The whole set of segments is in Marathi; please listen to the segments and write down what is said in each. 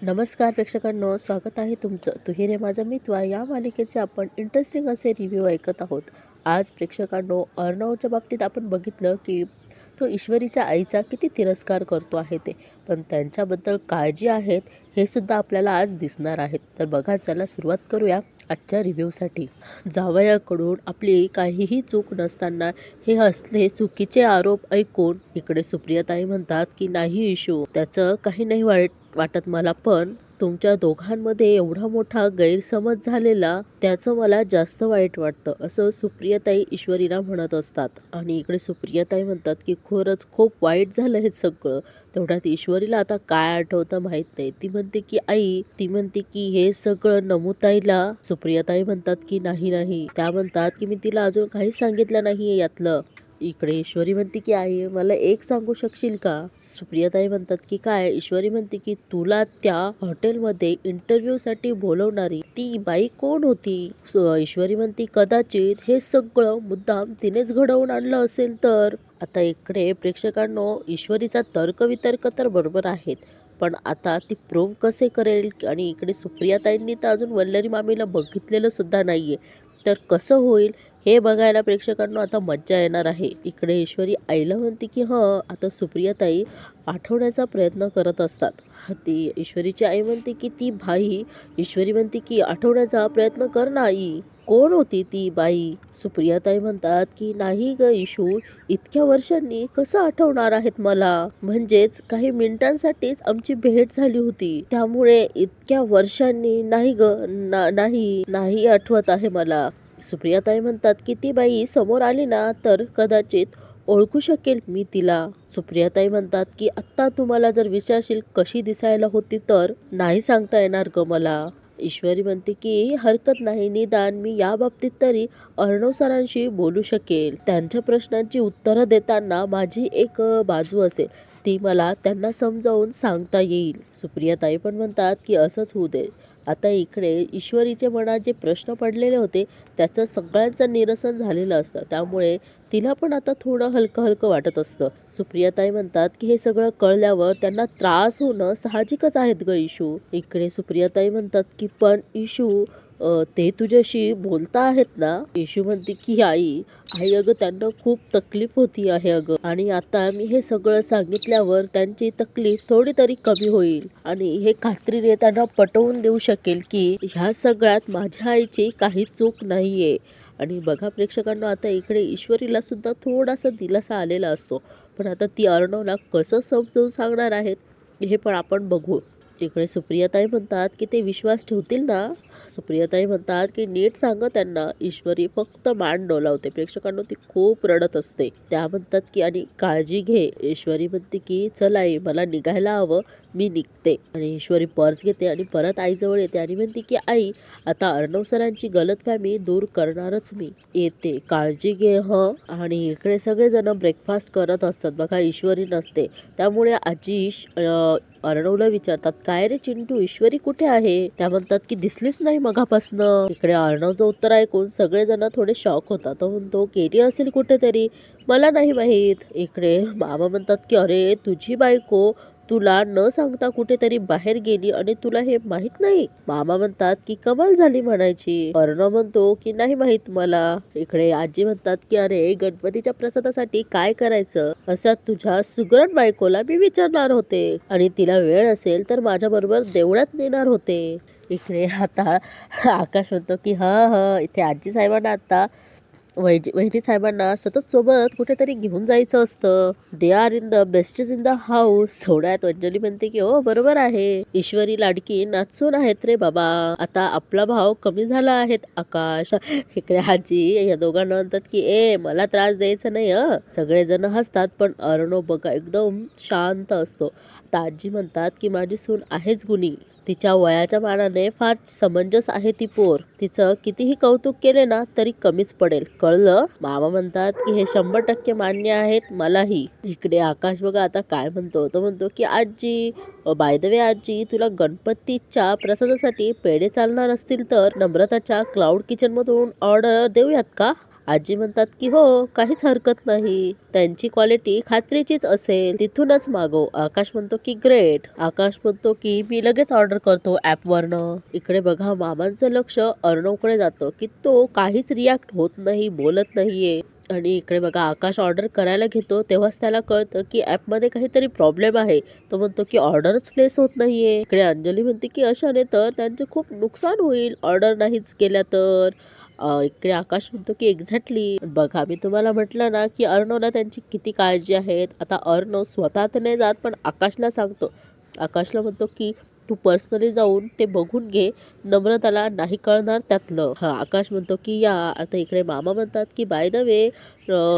नमस्कार प्रेक्षकांनो, स्वागत आहे तुमचं. "तू रे माझा मितवा" या मालिकेचे आपण इंटरेस्टिंग असे रिव्ह्यू ऐकत आहोत. आज प्रेक्षकांनो, अर्णवच्या बाबतीत आपण बघितलं की तो ईश्वरीच्या आईचा किती तिरस्कार करतो आहे ते. पण त्यांच्याबद्दल काळजी आहेत हे सुद्धा आपल्याला आज दिसणार आहेत. तर बघा, चला सुरुवात करूया आजच्या रिव्ह्यूसाठी. जावयाकडून आपली काहीही चूक नसताना हे असले चुकीचे आरोप ऐकून इकडे सुप्रियाताई म्हणतात की नाही इशू, त्याचं काही नाही वाईट वाटत मला, पण तुमच्या दोघांमध्ये एवढा मोठा गैरसमज झालेला त्याचं मला जास्त वाईट वाटतं, असं सुप्रियाताई ईश्वरीला म्हणत असतात. आणि इकडे सुप्रियाताई म्हणतात की खरंच खूप वाईट झालं हे सगळं. तेवढ्यात ईश्वरीला आता काय आठवतं माहित नाही. ती म्हणते की आई, ती म्हणते की हे सगळं नमुताईला. सुप्रियाताई म्हणतात की नाही नाही, त्या म्हणतात की मी तिला अजून काही सांगितलं नाहीये यातलं. इकडे ईश्वरी म्हणते की आई, मला एक सांगू शकशील का? सुप्रियाताई म्हणतात की काय? ईश्वरी म्हणते की तुला त्या हॉटेलमध्ये इंटरव्ह्यूसाठी बोलवणारी ती बाई कोण होती? ईश्वरी म्हणते कदाचित हे सगळं मुद्दाम तिनेच घडवून आणलं असेल तर. आता इकडे प्रेक्षकांनो, ईश्वरीचा तर्कवितर्क तर बरोबर आहेत, पण आता ती प्रूव्ह कसे करेल? आणि इकडे सुप्रियाताईंनी तर अजून वल्लरी मामीला बघितलेलं सुद्धा नाहीये, तर कसं होईल हे बघायला प्रेक्षकांना आता मज्जा येणार आहे. इकडे ईश्वरी आईला म्हणते की आता सुप्रियाताई आठवण्याचा प्रयत्न करत असतात. ती ईश्वरीची आई म्हणते की ती बाई. ईश्वरी म्हणते की आठवण्याचा प्रयत्न कर ना आई, कोण होती ती बाई? सुप्रियाताई म्हणतात की नाही ग इशू, इतक्या वर्षांनी कसं आठवणार आहेत मला? म्हणजेच काही मिनिटांसाठीच आमची भेट झाली होती, त्यामुळे इतक्या वर्षांनी नाही ग, नाही नाही आठवत आहे मला. सुप्रियाताई म्हणतात की ती बाई समोर आली ना तर कदाचित ओळखू शकेल मी तिला. सुप्रियाताई म्हणतात की आत्ता तुम्हाला जर विचारशील कशी दिसायला होती तर नाही सांगता येणार ग मला. ईश्वरी म्हणते की हरकत नाही, निदान मी या बाबतीत तरी अर्णव सरांशी बोलू शकेल. त्यांच्या प्रश्नांची उत्तरं देताना माझी एक बाजू असेल, ती मला त्यांना समजावून सांगता येईल. सुप्रियाताई पण म्हणतात की असंच होऊ दे. आता इकडे ईश्वरीचे मनात जे प्रश्न पडलेले होते त्याचं सगळ्यांचं निरसन झालेलं असतं, त्यामुळे तिला पण आता थोडं हलकं हलकं वाटत असतं. सुप्रियाताई म्हणतात की हे सगळं कळल्यावर त्यांना त्रास होणं साहजिकच आहेत ग इशू. इकडे सुप्रियाताई म्हणतात की पण इशू, ते तुझ्याशी बोलता आहेत ना? इशू म्हणते की आई, आई अगं त्यांना खूप तकलीफ होती आहे अगं, आणि आता मी हे सगळं सांगितल्यावर त्यांची तकलीफ थोडी तरी कमी होईल आणि हे खात्रीने त्यांना पटवून देऊ शकेल की ह्या सगळ्यात माझ्या आईची काही चूक नाहीये. आणि बघा प्रेक्षकांना, आता इकडे ईश्वरीला सुद्धा थोडासा दिलासा आलेला असतो, पण आता ती अर्णवला कसं समजावून सांगणार आहेत हे पण आपण बघू. इकडे सुप्रियाताई म्हणतात की ते विश्वास ठेवतील ना? सुप्रियाताई म्हणतात की नीट सांग त्यांना. ईश्वरी फक्त मान डोलावते. प्रेक्षकांना ती खूप रडत असते. त्या म्हणतात की आणि काळजी घे. ईश्वरी म्हणते की चल आई, मला निघायला हवं, मी निघते. आणि ईश्वरी पर्स घेते आणि परत आईजवळ येते आणि म्हणते की आई, आता अर्णव सरांची गलतफहमी दूर करणारच मी, येते, काळजी घे आणि इकडे सगळेजण ब्रेकफास्ट करत असतात. बघा, ईश्वरी नसते, त्यामुळे आजी अर्णवला विचारतात काय रे चिंटू, ईश्वरी कुठे आहे? त्या म्हणतात की दिसलीच नाही मगापासनं. इकडे अर्णवचं उत्तर ऐकून सगळेजण थोडे शॉक होतात. तो म्हणतो गेली असेल कुठेतरी, मला नाही माहीत. इकडे मामा म्हणतात की अरे, तुझी बायको तुला न सांगता कुठेतरी बाहेर गेली आणि तुला हे माहित नाही? मामा म्हणतात की कमाल झाली म्हणायची. अर्णव म्हणतो की नाही माहित मला. इकडे आजी म्हणतात की अरे, गणपतीच्या प्रसादासाठी काय करायचं असं तुझ्या सुगरण बायकोला मी विचारणार होते आणि तिला वेळ असेल तर माझ्या बरोबर देवळात नेणार होते. इकडे आता आकाश म्हणतो की इथे आजी साहेबांना आता वहिनी साहेबांना सतत सोबत कुठेतरी घेऊन जायचं असतं. They are in the best age in the house. थोड्यात अंजली म्हणते की हो बरोबर आहे, ईश्वरी लाडकी नाचून आहेत रे बाबा, आता आपला भाव कमी झाला आहेत आकाश. इकडे आजी या दोघांना म्हणतात की मला त्रास द्यायचा नाही. सगळेजण हसतात, पण अर्णव बघा एकदम शांत असतो. आता आजी म्हणतात की माझी सून आहेच गुणी, तिच्या वयाच्या मानाने फार समंजस आहे ती पोर, तिचं कितीही कौतुक केले ना तरी कमीच पडेल, कळलं? मामा म्हणतात की हे 100% मान्य आहेत मलाही. इकडे आकाश बघा आता काय म्हणतो. तो म्हणतो की आजी, बाय द वे आजी, तुला गणपतीच्या प्रसादासाठी पेढे चालणार असतील तर नम्रताच्या क्लाउड किचन मधून ऑर्डर देऊयात का? आजी म्हणतात की हो, काहीच हरकत नाही, त्यांची क्वालिटी खात्रीचीच असेल, तिथूनच मागव. आकाश म्हणतो की ग्रेट. आकाश म्हणतो की मी लगेच ऑर्डर करतो ॲपवरनं. इकडे बघा मामांचं लक्ष अर्णवकडे जातं की तो काहीच रिॲक्ट होत नाही, बोलत नाहीये. आणि इकडे बघा आकाश ऑर्डर करायला घेतो तेव्हाच त्याला कळतं की ॲपमध्ये काहीतरी प्रॉब्लेम आहे. तो म्हणतो की ऑर्डरच प्लेस होत नाहीये. इकडे अंजली म्हणते की अशाने तर त्यांचे खूप नुकसान होईल ऑर्डर नाहीच केल्या तर. इकडे आकाश म्हणतो की एक्झॅक्टली. बघा मी तुम्हाला म्हटलं ना की अर्णवला त्यांची किती काळजी आहे. आता अर्णव स्वतः तर नाही जात पण आकाशला सांगतो. आकाशला म्हणतो की तू पर्सनली जाऊन ते बघून घे, नम्रताला नाही कळणार त्यातलं. हा आकाश म्हणतो की या. आता इकडे मामा म्हणतात की बाय द वे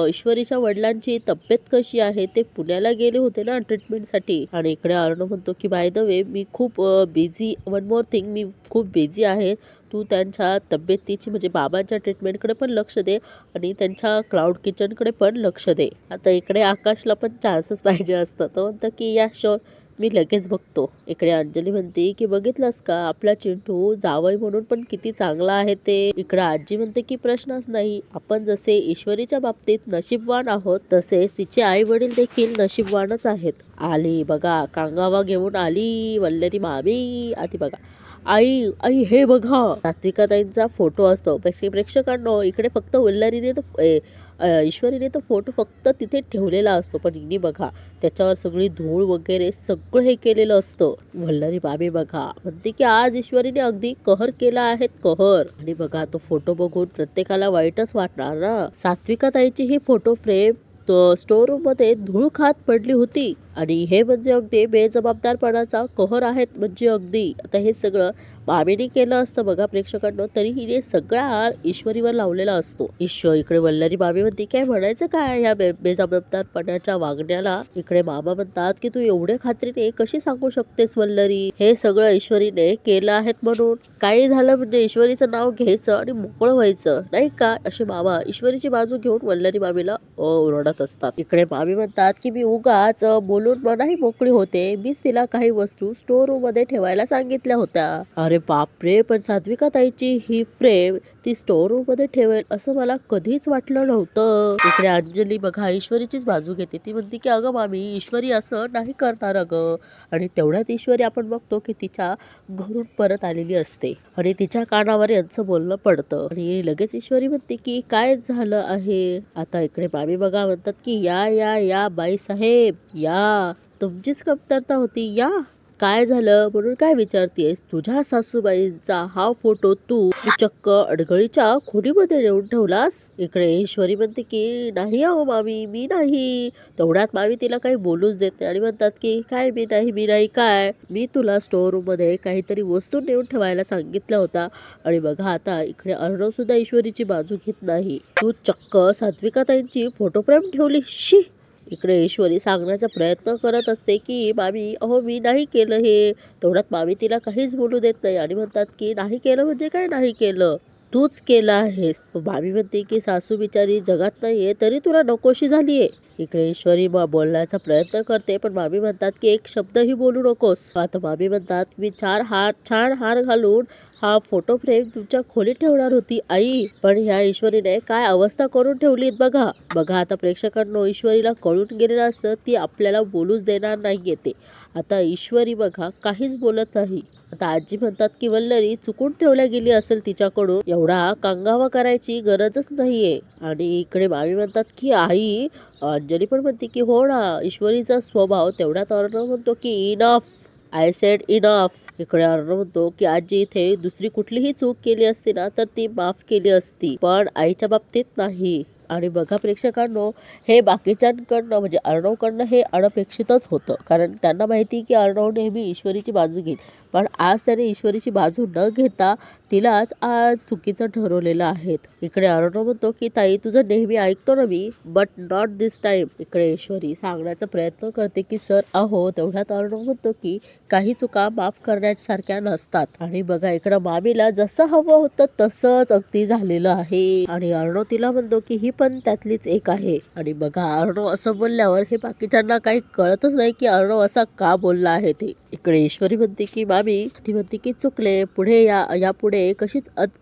ईश्वरीच्या वडिलांची तब्येत कशी आहे, ते पुण्याला गेले होते ना ट्रीटमेंटसाठी. आणि इकडे अर्णव म्हणतो की बाय द वे मी खूप बिझी, वन मोर थिंग, मी खूप बिझी आहे, तू त्यांच्या तब्येतीची म्हणजे बाबांच्या ट्रीटमेंटकडे पण लक्ष दे आणि त्यांच्या क्लाउड किचनकडे पण लक्ष दे. आता इकडे आकाशला पण चान्सच पाहिजे असतं. तो म्हणतं की या शुअर, मी लगेच बघतो. इकडे अंजली म्हणते की बघितलंस का आपला चिंटू जावई म्हणून पण किती चांगला आहे ते. इकडे आजी म्हणते की प्रश्नच नाही, आपण जसे ईश्वरीच्या बाबतीत नशीबवान आहोत तसेच तिचे आई वडील देखील नशीबवानच आहेत. आली बघा, कांगावा घेऊन आली वल्लरी मामी. आधी बघा, आई आई हे बघा, सात्विकाताईंचा फोटो असतो. प्रेक्षकांनो इकडे फक्त वल्लरीने ईश्वरीने तो फोटो फक्त तिथे ठेवलेला असतो, पण हिने बघा त्याच्यावर सगळी धूळ वगैरे सगळं हे केलेलं असतं. वल्लरी बाबी बघा म्हणते की आज ईश्वरीने अगदी कहर केला आहे, कहर. आणि बघा तो फोटो बघून प्रत्येकाला वाईटच वाटणार ना. सात्विकाताईची ही फोटो फ्रेम स्टोर रूम मध्ये धूळ खात पडली होती आणि हे म्हणजे अगदी बेजबाबदारपणाचा कहर आहेत. म्हणजे अगदी आता हे सगळं मामीने केलं असतं बघा प्रेक्षकांना, तरी हिने सगळा ईश्वरीवर लावलेला असतो. इकडे वल्लरी बाबी म्हणते काय म्हणायचं काय या बेजबाबदारपणाच्या वागण्याला. इकडे मामा म्हणतात की तू एवढे खात्रीने कशी सांगू शकतेस वल्लरी, हे सगळं ईश्वरीने केलं आहेत म्हणून. काही झालं म्हणजे ईश्वरीचं नाव घ्यायचं आणि मोकळं व्हायचं नाही का, असे मामा ईश्वरीची बाजू घेऊन वल्लरी बाबीला ओरडत असतात. इकडे मामी म्हणतात की मी उगाच बोलून मनाही मोकळी होते, मीच तिला काही वस्तू स्टोर रूम मध्ये ठेवायला सांगितल्या होत्या. अरे बापरे, पण सात्विकाताईची ही फ्रेम ती स्टोर रूम मध्ये ठेवेल असं मला कधीच वाटलं नव्हतं. इकडे अंजली बघा ईश्वरीचीच बाजू घेते. ती म्हणते की अगं मामी, ईश्वरी असं नाही करणार अगं. आणि तेवढ्यात ईश्वरी आपण बघतो की तिच्या घरून परत आलेली असते आणि तिच्या कानावर यांचं बोलणं पडतं आणि लगेच ईश्वरी म्हणते की काय झालं आहे. आता इकडे मामी बघा म्हणतात की या या या बाई साहेब या, तुमचीच कमतरता होती या. काय झालं म्हणून काय विचारतेस, तुझ्या सासूबाईंचा हा फोटो तू चक्क अडगळीच्या खोलीमध्ये नेऊन ठेवलास. इकडे ईश्वरी म्हणते की नाही अहो मामी, मी नाही. तेवढ्यात मामी तिला काही बोलूच देत नाही आणि म्हणतात की काय मी नाही काय, मी तुला स्टोर रूम मध्ये काहीतरी वस्तू नेऊन ठेवायला सांगितल्या होता. आणि बघा आता इकडे अर्णव सुद्धा ईश्वरीची बाजू घेत नाही. तू चक्क सात्विकाताईंची फोटो फ्रेम ठेवली, शी. इकडे ईश्वरी सांगण्याचा प्रयत्न करत असते की मामी अहो मी नाही केलं हे. तेवढ्यात मामी तिला काहीच बोलू देत नाही आणि म्हणतात की नाही केलं म्हणजे काय नाही केलं, तूच केलं आहेस. मामी म्हणते की सासू बिचारी जगात नाहीये तरी तुला नकोशी झालीये. इकडे ईश्वरी बोलण्याचा प्रयत्न करते पण मामी म्हणतात की एक शब्दही बोलू नकोस. आता मामी म्हणतात मी छान हार घालून हा फोटो फ्रेम तुमच्या खोलीत ठेवणार होती आई, पण ह्या ईश्वरीने काय अवस्था करून ठेवलीत बघा. बघा आता प्रेक्षकांनो ईश्वरीला कळून गेलेलं असतं ती आपल्याला बोलूच देणार नाही येते. आता ईश्वरी बघा काहीच बोलत नाही. आता आजी म्हणतात की वल्लरी चुकून ठेवल्या गेली असेल तिच्याकडून, एवढा कांगावा करायची गरजच नाहीये. आणि इकडे मामी म्हणतात की आई, अंजली पण म्हणते की हो ना, ईश्वरीचा स्वभाव. तेवढ्यात अर्णव म्हणतो की इनफ, आय सेड इनफ. इकडे अर्णव म्हणतो की आजी इथे दुसरी कुठलीही चूक केली असती ना तर ती माफ केली असती, पण आईच्या बाबतीत नाही. आणि बघा प्रेक्षकांनो हे बाकीच्यांकडनं म्हणजे अर्णवकडनं हे अनपेक्षितच होतं, कारण त्यांना माहिती की अर्णव नेहमी ईश्वरीची बाजू घेईल, पण आज त्याने ईश्वरीची बाजू न घेता तिलाच आज चुकीचं ठरवलेलं आहे. इकडे अर्णव म्हणतो की ताई तुझं नेहमी ऐकतो ना मी, बट नॉट दिस टाइम. इकडे ईश्वरी सांगण्याचा प्रयत्न करते की सर अहो. तेवढ्यात अर्णव म्हणतो की काही चुका माफ करण्यासारख्या नसतात. आणि बघा इकडं मामीला जसं हवं होतं तसंच अगदी झालेलं आहे. आणि अर्णव तिला म्हणतो की ही पण त्यातलीच एक आहे. आणि बघा अर्णव असं बोलल्यावर हे बाकीच्यांना काही कळतच नाही की अर्णव असा का बोलला आहे ते. इकडे ईश्वरी म्हणते की मामी, ती म्हणते की चुकले, पुढे यापुढे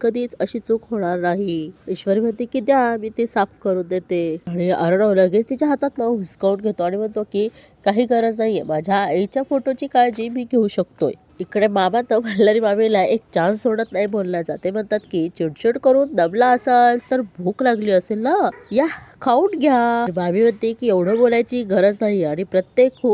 कधीच अशी चूक होणार नाही. ईश्वरी म्हणते की द्या, मी ते साफ करून देते. आणि अर्णव लगेच तिच्या हातात हुसकावून घेतो आणि म्हणतो की काही गरज नाहीये, माझ्या आईच्या फोटोची काळजी मी घेऊ शकतोय. इकडे मामा तर वल्लरी मामीला एक चान्स सोडत नाही बोलण्याचा. ते म्हणतात की चिडचिड करून दमला असाल तर भूक लागली असेल ना, या खाऊन घ्या. मामी म्हणते की एवढं बोलायची गरज नाही आणि प्रत्येक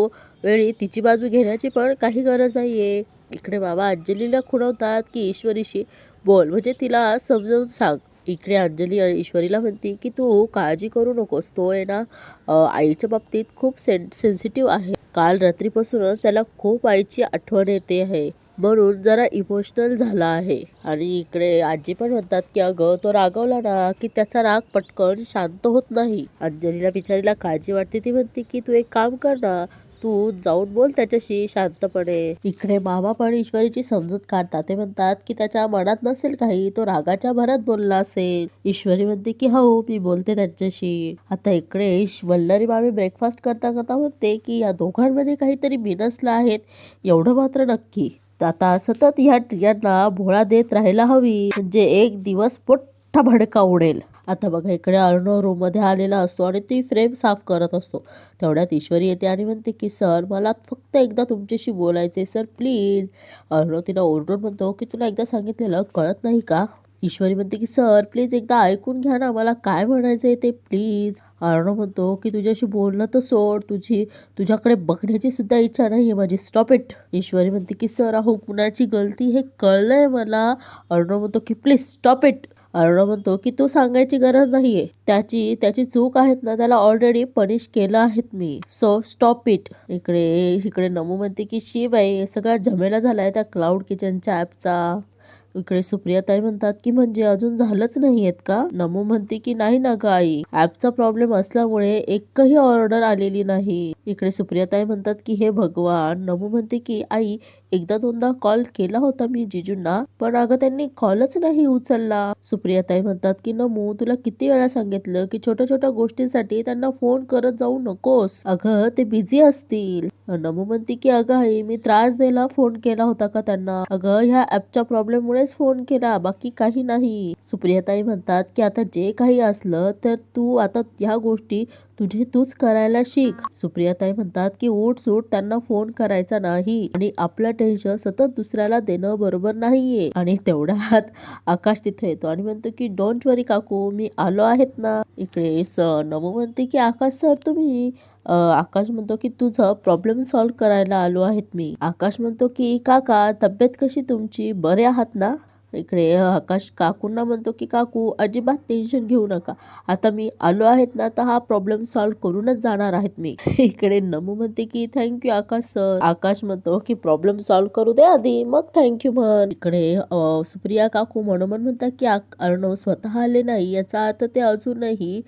वेळी तिची बाजू घेण्याची पण काही गरज नाहीये. इकडे बाबा अंजलीला खुणवतात की ईश्वरीशी बोल, म्हणजे तिला समजावून सांग. इकडे अंजली ईश्वरीला म्हणते की तू काळजी करू नकोस, तो आहे ना आईच्या बाबतीत खूप सेन्सिटिव्ह आहे. काल रात्रीपासूनच त्याला खूप आईची आठवण येते आहे, म्हणून जरा इमोशनल झाला आहे. आणि इकडे आजी पण म्हणतात की अगं तो रागवला ना की त्याचा राग पटकन शांत होत नाही. अंजलीला बिचारीला काळजी वाटते. ती म्हणते की तू एक काम कर ना, तू जाऊन बोल त्याच्याशी शांतपणे. इकडे मामा पण ईश्वरीची समजूत काढतात. ते म्हणतात की त्याच्या मनात नसेल काही, तो रागाच्या भरात बोलला असेल. ईश्वरी म्हणते की हो, मी बोलते त्यांच्याशी. आता इकडे वल्लरी मामी ब्रेकफास्ट करता करता म्हणते की या दोघांमध्ये काहीतरी बिनसलं आहेत, एवढं मात्र नक्की. आता सतत ह्या ट्रियांना भोळा देत राहायला हवी, म्हणजे एक दिवस मोठा भडका उडेल. आता बघा इकडे अर्णव रूम मध्ये आलेला असतो आणि ती फ्रेम साफ करत असतो. तेवढ्यात ईश्वरी येते आणि म्हणते की सर, मला फक्त एकदा तुमच्याशी बोलायचे सर, प्लीज. अर्णव तिला ओरडून म्हणतो की तुला एकदा सांगितलेलं कळत नाही का. ईश्वरी म्हणते की सर प्लीज एकदा ऐकून घ्या ना, मला काय म्हणायचंय ते प्लीज. अर्णव म्हणतो की तुझ्याशी बोलणं तर सोड, तुझ्याकडे बघण्याची सुद्धा इच्छा नाहीये माझी, स्टॉप इट. ईश्वरी म्हणते की सर अहो कुणाची गलती हे कळलंय मला. अर्णव म्हणतो की प्लीज स्टॉप इट. अर्णव म्हणतो की तू सांगायची गरज नाहीये, त्याची चूक आहेत ना, त्याला ऑलरेडी पनिश केलं आहेत मी, सो स्टॉप इट. इकडे नमू म्हणते की शिवाय सगळा झमेला झालाय त्या क्लाउड किचनच्या ऍपचा. इकडे सुप्रियाताई म्हणतात की म्हणजे अजून झालंच नाहीयेत का. नमू म्हणते की नाही ना ग आई, ऍपचा प्रॉब्लेम असल्यामुळे एकही ऑर्डर आलेली नाही. इकडे सुप्रियाताई म्हणतात की हे भगवान. नमू म्हणते की आई, एकदा दोनदा कॉल केला होता मी जिजूंना, पण अगं त्यांनी कॉलच नाही उचलला. सुप्रियाताई म्हणतात की नमू, तुला किती वेळा सांगितलं की छोट्या छोट्या गोष्टींसाठी त्यांना फोन करत जाऊ नकोस, अगं ते बिझी असतील. नमू म्हणते की अगं आई, मी त्रास द्यायला फोन केला होता का त्यांना, अगं ह्या ऍपच्या प्रॉब्लेम मुळेच फोन केला, बाकी काही नाही. सुप्रियाताई म्हणतात की आता जे काही असलं तर तू आता ह्या गोष्टी तूच करायला शिक. सुप्रियाताई म्हणतात की उठ सूट त्यांना फोन करायचा नाही आणि आपलं टेन्शन सतत दुसऱ्याला देणं बरोबर नाहीये. आणि तेवढ्यात आकाश तिथे येतो आणि म्हणतो की डोंट वरी काकू, मी आलो आहेत ना. इकडे नमू म्हणते की आकाश सर तुम्ही. आकाश म्हणतो की तुझं प्रॉब्लेम सॉल्व्ह करायला आलो आहेत मी. आकाश म्हणतो की काका, तब्येत कशी तुमची, बरे आहात ना. इकडे आकाश काकूंना म्हणतो की काकू अजिबात टेन्शन घेऊ नका, आता मी आलो आहेत ना तर हा प्रॉब्लेम सॉल्व्ह करूनच जाणार आहेत मी. इकडे नमू म्हणते की थँक्यू आकाश सर. आकाश म्हणतो की प्रॉब्लेम सॉल्व्ह करू दे आधी, मग थँक्यू म्हण. इकडे सुप्रिया काकू मनोमन म्हणतात की अर्णव स्वतः आले नाही, याचा अर्थ ते अजूनही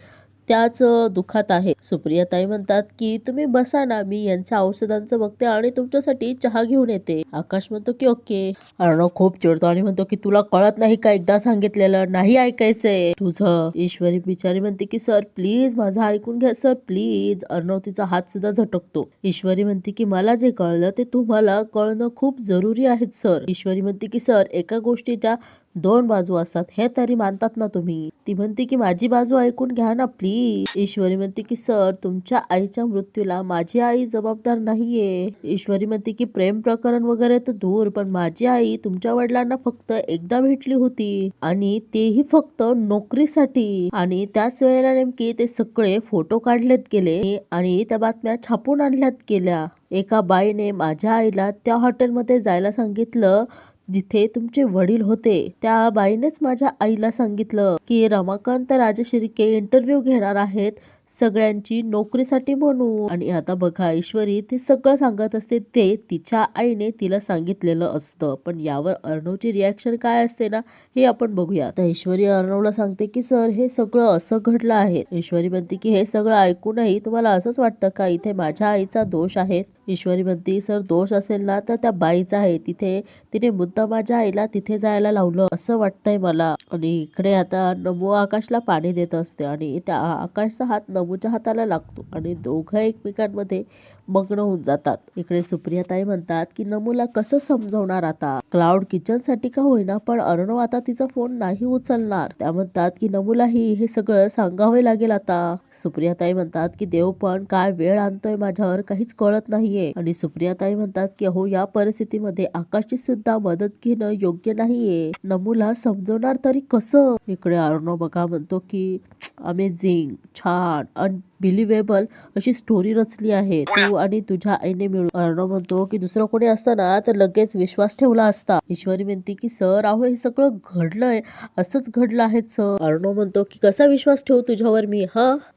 त्याच दुखात आहे. सुप्रियाताई म्हणतात की तुम्ही बसा ना, मी यांच्या औषधांचं बघते आणि तुमच्यासाठी चहा घेऊन येते. आकाश म्हणतो की ओके. अर्णव खूप चिडतो आणि म्हणतो की तुला कळत नाही का, एकदा सांगितलेलं नाही ऐकायचंय तुझं. ईश्वरी बिचारी म्हणते की सर प्लीज माझं ऐकून घ्या सर प्लीज. अर्णव तिचा हात सुद्धा झटकतो. ईश्वरी म्हणते की मला जे कळलं ते तुम्हाला कळणं खूप जरुरी आहे सर. ईश्वरी म्हणते की सर, एका गोष्टीच्या दोन बाजू असतात हे तरी मानतात ना तुम्ही. ती म्हणते की माझी बाजू ऐकून घ्या ना प्लीज. ईश्वरी म्हणते की सर, तुमच्या आईच्या मृत्यूला माझी आई जबाबदार नाहीये. ईश्वरी म्हणते की प्रेम प्रकरण वगैरे तर दूर, पण माझी आई तुमच्या वडिलांना फक्त एकदा भेटली होती आणि तेही फक्त नोकरीसाठी. आणि त्याच वेळेला नेमके ते सगळे फोटो काढलेत गेले आणि त्या बातम्या छापून आणल्यात गेल्या. एका बाईने माझ्या आईला त्या हॉटेलमध्ये जायला सांगितलं जिथे तुमचे वडील होते. त्या बाईनेच माझ्या आईला सांगितलं की रमाकांत राजशिर्के इंटरव्ह्यू घेणार आहेत, सगळ्यांची नोकरीसाठी म्हणून. आणि आता बघा ईश्वरी ते सगळं सांगत असते ते तिच्या आईने तिला सांगितलेलं असतं. पण यावर अर्णवची रिॲक्शन काय असते ना हे आपण बघूया. आता ईश्वरी अर्णवला सांगते की सर हे सगळं असं घडलं आहे. ईश्वरी म्हणते की हे सगळं ऐकूनही तुम्हाला असंच वाटतं का इथे माझ्या आईचा दोष आहे? ईश्वरी म्हणते सर दोष असेल ना तर त्या बाईचा आहे. तिने मुद्दा माझ्या आईला तिथे जायला लावलं असं वाटतंय मला. आणि इकडे आता नमू आकाशला पाणी देत असते आणि त्या आकाशचा हात नमूच्या हाताला लागतो आणि दोघं एकमेकांमध्ये मग्न होऊन जातात. इकडे सुप्रियाताई म्हणतात की नमूला कसं समजवणार आता? क्लाउड किचन साठी का होईना पण अर्णव आता तिचा फोन नाही उचलणार. त्या म्हणतात की नमूलाही हे सगळं सांगावे लागेल आता. सुप्रियाताई म्हणतात की देव पण काय वेळ आणतोय माझ्यावर काहीच कळत नाहीये. आणि सुप्रियाताई म्हणतात की हो या परिस्थितीमध्ये आकाशची सुद्धा मदत घेणं योग्य नाहीये. नमूला समजवणार तरी कसं? इकडे अर्णव बघा म्हणतो की अमेझिंग, छान, अनबिलिव्हेबल अशी स्टोरी रचली आहे तू आणि तुझ्या आईने मिळून. अर्णव म्हणतो की दुसरं कोणी असतं ना तर लगेच विश्वास ठेवला असता. ईश्वरी म्हणते की सर अहो हे सगळं घडलंय, असंच घडलं आहे सर. अर्णव म्हणतो की कसा विश्वास ठेवू तुझ्यावर मी?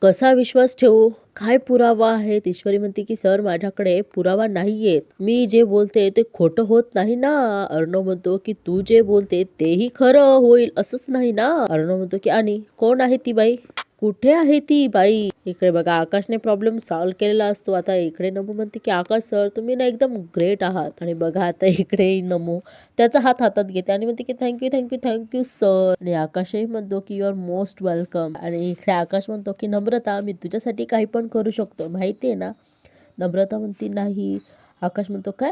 कसा विश्वास ठेवू? काय पुरावा आहेत? ईश्वरी म्हणते की सर माझ्याकडे पुरावा नाहीयेत. मी जे बोलते ते खोटं होत नाही ना. अर्णव म्हणतो की तू जे बोलते तेही खरं होईल असंच नाही ना. अर्णव म्हणतो की आणि कोण आहे ती बाई? कुठे आहे ती बाई? इकडे बघा आकाशने प्रॉब्लेम सॉल्व्ह केलेला असतो. आता इकडे नमू म्हणते की आकाश सर तुम्ही ना एकदम ग्रेट आहात. आणि बघा आता इकडे नमू त्याचा हात हातात घेते आणि म्हणते की थँक्यू थँक्यू थँक्यू सर. आणि आकाशही म्हणतो की यू आर मोस्ट वेलकम. आणि इकडे आकाश म्हणतो की नम्रता मी तुझ्यासाठी काही पण करू शकतो माहितीये ना. नम्रता म्हणते नाही. आकाश म्हणतो काय?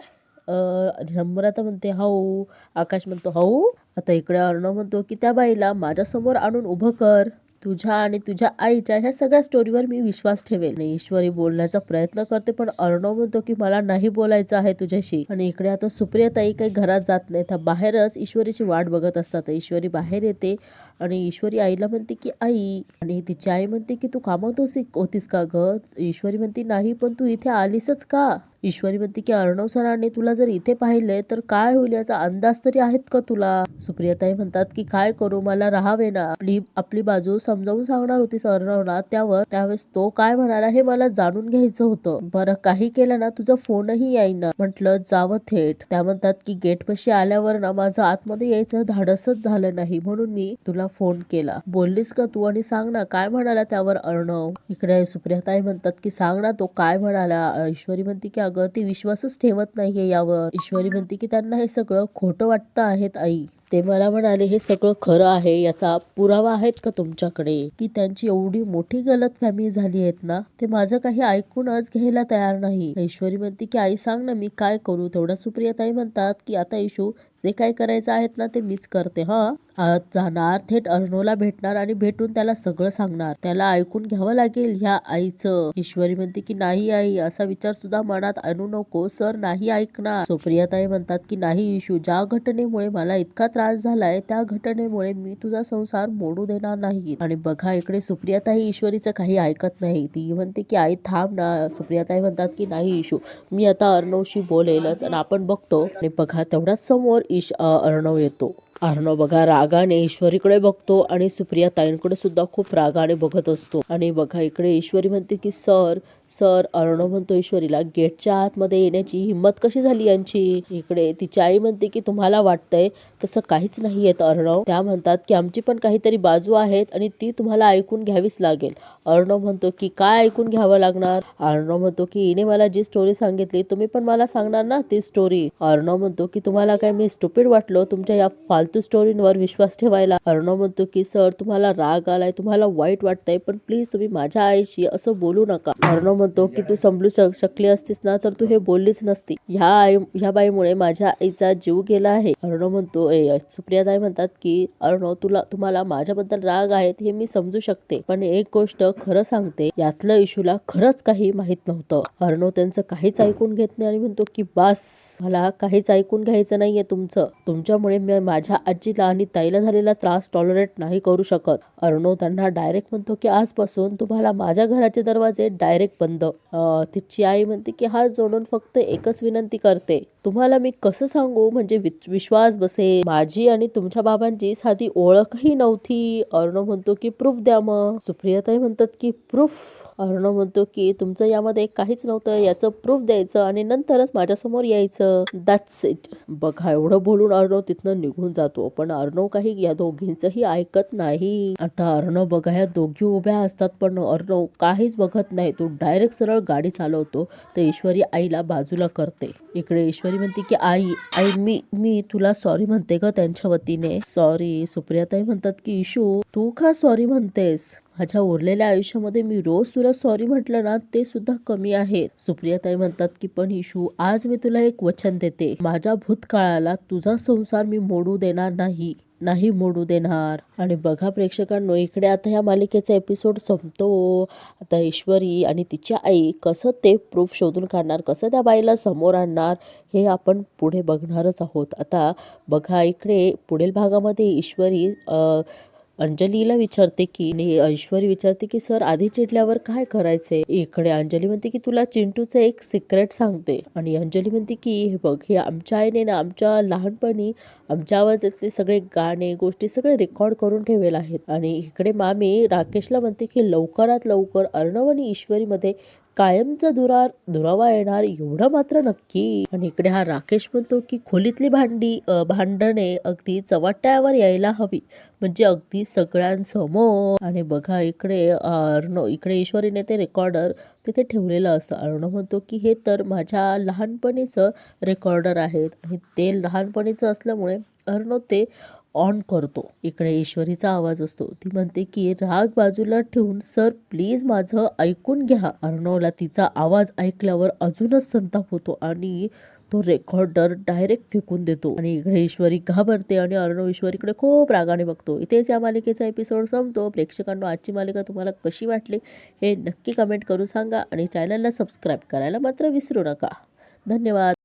नम्रता म्हणते हो. आकाश म्हणतो हो. आता इकडे अर्णव म्हणतो की त्या बाईला माझ्यासमोर आणून उभं कर. तुझ्या आणि तुझ्या आईच्या ह्या सगळ्या स्टोरीवर मी विश्वास ठेवेल. आणि ईश्वरी बोलण्याचा प्रयत्न करते पण अर्णव म्हणतो की मला नाही बोलायचं आहे तुझ्याशी. आणि इकडे आता सुप्रियाताई काही घरात जात नाही. त्या बाहेरच ईश्वरीची वाट बघत असतात. ईश्वरी बाहेर येते आणि ईश्वरी आईला म्हणते की आई. आणि तिची आई म्हणते की तू कामात होतीस का ग? ईश्वरी म्हणते नाही पण तू इथे आलीसच का? ईश्वरी म्हणते की अर्णव सरांनी तुला जर इथे पाहिलंय तर काय होईल याचा अंदाज तरी आहेत का तुला? सुप्रियाताई म्हणतात की काय करू मला राहावे ना. आपली बाजू समजावून सांगणार होती अर्णवला. त्यावेळेस तो काय म्हणाला हे मला जाणून घ्यायचं होतं. बरं काही केलं ना तुझा फोनही येईना. म्हटलं जावं थेट. त्या म्हणतात की गेट पाशी आल्यावर ना माझं आतमध्ये यायचं धाडसच झालं नाही म्हणून मी तुला फोन केला. बोललीस का तू आणि सांग ना काय म्हणाला त्यावर अर्णव? इकडे सुप्रियाताई म्हणतात की सांग ना तो काय म्हणाला? ईश्वरी म्हणते की अगं ती विश्वासच ठेवत नाहीये यावर. ईश्वरी म्हणते की त्यांना हे सगळं खोटं वाटतं आहेत आई. ते मला म्हणाले हे सगळं खरं आहे याचा पुरावा आहेत का तुमच्याकडे? की त्यांची एवढी मोठी गलतफहमी झाली आहेत ना ते माझं काही ऐकूनच घ्यायला तयार नाही. ईश्वरी म्हणते की आई सांग ना मी काय करू? तेवढ्या सुप्रियाताई म्हणतात की आता इशू जे काय करायचं आहेत ना ते मीच करते. आज जाणार थेट अर्णवला भेटणार आणि भेटून त्याला सगळं सांगणार. त्याला ऐकून घ्यावं लागेल ह्या आईचं. ईश्वरी म्हणते की नाही आई असा विचार सुद्धा मनात आणू नको. सर नाही ऐकणार. सुप्रियाताई म्हणतात की नाही इशू ज्या घटनेमुळे मला इतका त्रास झालाय त्या घटनेमुळे मी तुझा संसार मोडू देणार नाही. आणि बघा इकडे सुप्रियाताई ईश्वरीचं काही ऐकत नाही. ती म्हणते की आई थांब ना. सुप्रियाताई म्हणतात की नाही इशू मी आता अर्णवशी बोलेलच आणि आपण बघतो. आणि बघा तेवढ्याच समोर अर्णव येतो. अर्णव बघा रागाने ईश्वरीकडे बघतो आणि सुप्रियाताईंकडे सुद्धा खूप रागाने बघत असतो. आणि बघा इकडे ईश्वरी म्हणते की सर अर्णव म्हणतो ईश्वरीला गेटच्या आतमध्ये येण्याची हिंमत कशी झाली यांची? इकडे तिची आई म्हणते की तुम्हाला वाटतंय तसं काहीच नाहीये अर्णव. त्या म्हणतात की आमची पण काहीतरी बाजू आहेत आणि ती तुम्हाला ऐकून घ्यावीच लागेल. अर्णव म्हणतो की काय ऐकून घ्यावं लागणार? अर्णव म्हणतो की हिने मला जी स्टोरी सांगितली तुम्ही पण मला सांगणार ना ती स्टोरी? अर्णव म्हणतो की तुम्हाला काय मी स्टुपिड वाटलो तुमच्या या फालतू स्टोरींवर विश्वास ठेवायला? अर्णव म्हणतो की सर तुम्हाला राग आलाय, तुम्हाला वाईट वाटतंय पण प्लीज तुम्ही माझ्या आईशी असं बोलू नका. अर्णव म्हणतो की तू समजू शकली असतीस ना तर तू हे बोललीच नसती. ह्या बाईमुळे माझ्या आईचा जीव गेला आहे. अर्णव म्हणतो सुप्रियाताई म्हणतात की अर्णव तुम्हाला माझ्याबद्दल राग आहेत हे मी समजू शकते पण एक गोष्ट खरं सांगते यातलं इशूला खरंच काही माहित नव्हतं. अर्णव त्यांचं काहीच ऐकून घेत नाही आणि म्हणतो की बस मला काहीच ऐकून घ्यायचं नाहीये तुमच्यामुळे मी माझ्या आजीला आणि ताईला झालेला त्रास टॉलरेट नाही करू शकत. अर्णव त्यांना डायरेक्ट म्हणतो की आजपासून तुम्हाला माझ्या घराचे दरवाजे डायरेक्ट बंद. तिची आई म्हणते की हात जोडून फक्त एकच विनंती करते, तुम्हाला मी कसं सांगू म्हणजे विश्वास बसेल. माझी आणि तुमच्या बाबांची साधी ओळखही नव्हती. अर्णव म्हणतो की प्रूफ द्या मग. सुप्रियाताई म्हणतात की प्रूफ. अर्णव म्हणतो की तुमचं यामध्ये काहीच नव्हतं, याचं प्रूफ द्यायचं आणि नंतरच माझ्यासमोर यायचं. That's it. बघा एवढं बोलून अर्णव तिथनं निघून जातो. पण अर्णव काही या दोघींचंही ऐकत नाही. आता अर्णव बघा ह्या दोघी उभ्या असतात पण अर्णव काहीच बघत नाही. तो डायरेक्ट सरळ गाडी चालवतो. तर ईश्वरी आईला बाजूला करते. इकडे ईश्वरी म्हणते की आई आई मी तुला सॉरी म्हणते ग त्यांच्या वतीने. सॉरी. सुप्रियाताई म्हणतात की इशू तू का सॉरी म्हणतेस? माझ्या उरलेल्या आयुष्यामध्ये मी रोज तुला सॉरी म्हटलं ना ते सुद्धा कमी आहे. सुप्रियाताई म्हणतात की पण इशू आज मी तुला एक वचन देते, माझ्या भूतकाळाला तुझा संसार मी मोडू देणार नाही मोडू देणार. आणि बघा प्रेक्षकांनो, इकडे आता ह्या मालिकेचा एपिसोड संपतो. आता ईश्वरी आणि तिची आई कसं ते प्रूफ शोधून काढणार, कसं त्या बाईला समोर आणणार हे आपण पुढे बघणारच आहोत. आता बघा इकडे पुढील भागामध्ये ईश्वरी अंजलीला विचारते की ऐश्वरी विचारते की सर आधी चिडल्यावर काय करायचे. इकडे अंजली म्हणते की तुला चिंटूचं एक सिक्रेट सांगते. आणि अंजली म्हणते की हे बघ, हे आमच्या आईने ना आमच्या लहानपणी आमच्या आवाजाचे सगळे गाणे गोष्टी सगळे रेकॉर्ड करून ठेवलेले आहेत. आणि इकडे मामी राकेशला म्हणते की लवकरात लवकर अर्णव आणि ईश्वरीमध्ये कायमचा दुरावा येणार एवढं मात्र नक्की. आणि इकडे हा राकेश म्हणतो की खोलीतली भांडणे अगदी चव्हाट्यावर यायला हवी, म्हणजे अगदी सगळ्यांसमोर. आणि बघा इकडे इकडे ईश्वरीने ते रेकॉर्डर तिथे ठेवलेलं असतं. अर्णव म्हणतो की हे तर माझ्या लहानपणीचं रेकॉर्डर आहेत आणि ते लहानपणीचं असल्यामुळे अर्णव ते ऑन करतो. इकडे ईश्वरीचा आवाज असतो. ती म्हणते की राग बाजूला ठेवून सर प्लीज माझं ऐकून घ्या. अर्णवला तिचा आवाज ऐकल्यावर अजूनच संताप होतो आणि तो रेकॉर्डर डायरेक्ट फेकून देतो. आणि इकडे ईश्वरी घाबरते आणि अर्णव ईश्वरीकडे खूप रागाने बघतो. इथेच या मालिकेचा एपिसोड संपतो. प्रेक्षकांनो, आजची मालिका तुम्हाला कशी वाटली हे नक्की कमेंट करून सांगा आणि चॅनलला सबस्क्राईब करायला मात्र विसरू नका. धन्यवाद.